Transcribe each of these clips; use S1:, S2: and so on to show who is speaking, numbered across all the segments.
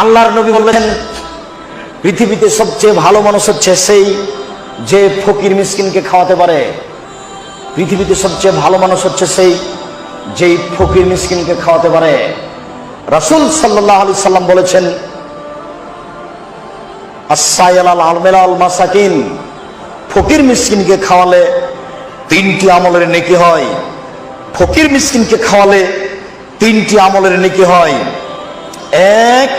S1: আল্লাহর নবী বললেন, পৃথিবীতে সবচেয়ে ভালো মানুষ হচ্ছে সেই যে ফকির মিসকিনকে খাওয়াতে পারে। পৃথিবীতে সবচেয়ে ভালো মানুষ হচ্ছে সেই যেই ফকির মিসকিনকে খাওয়াতে পারে। রাসূল সাল্লাল্লাহু আলাইহি সাল্লাম বলেছেন, আস-সাইলাল আলমেলাল মাসাকিন, ফকির মিসকিনকে খাওয়ালে 3টি আমলের নেকি হয়। ফকির মিসকিনকে খাওয়ালে 3টি আমলের নেকি হয়। 1,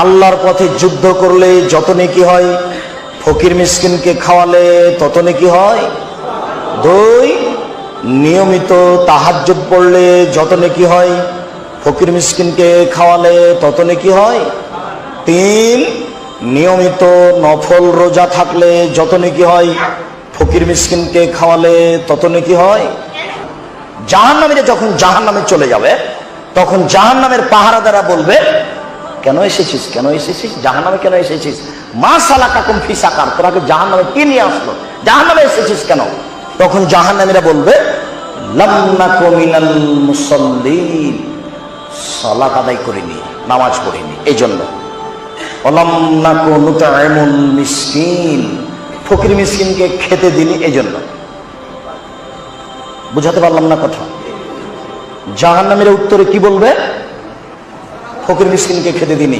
S1: আল্লাহর পথে যুদ্ধ করলে যত নেকি হয়, ফকির মিসকিনকে খাওয়ালে তত নেকি হয়। 2, নিয়মিত তাহাজ্জুদ পড়লে যত নেকি হয়, ফকির মিসকিনকে খাওয়ালে তত নেকি হয়। 3, নিয়মিত নফল রোজা থাকলে যত নেকি হয়, ফকির মিসকিনকে খাওয়ালে তত নেকি হয়। জাহান্নামীরা যখন জাহান্নামে চলে যাবে, তখন জাহান্নামের পাহারাদাররা বলবে, কেন এসেছিস, কেন এসেছিস, জাহান্নামে কেন এসেছিস? মা সালাকাকুম ফি সাকার, তোরাকে জাহান্নামে কি নিয়ে আসলো, জাহান্নামে এসেছিস কেন? তখন জাহান্নামীরা বলবে, লাম নাকু মিনাল মুসাল্লিন, সালাত আদায় করিনি, নামাজ পড়িনি, এই জন্য। ওয়ালাম নাকু নুতঈমুল মিসকিন, ফকির মিসকিনকে খেতে দিনি, এই জন্য। বুঝাতে পারলাম না কথা? জাহান্নামীরা উত্তরে কি বলবে? ফকির মিসকিনকে খেতে দিনি।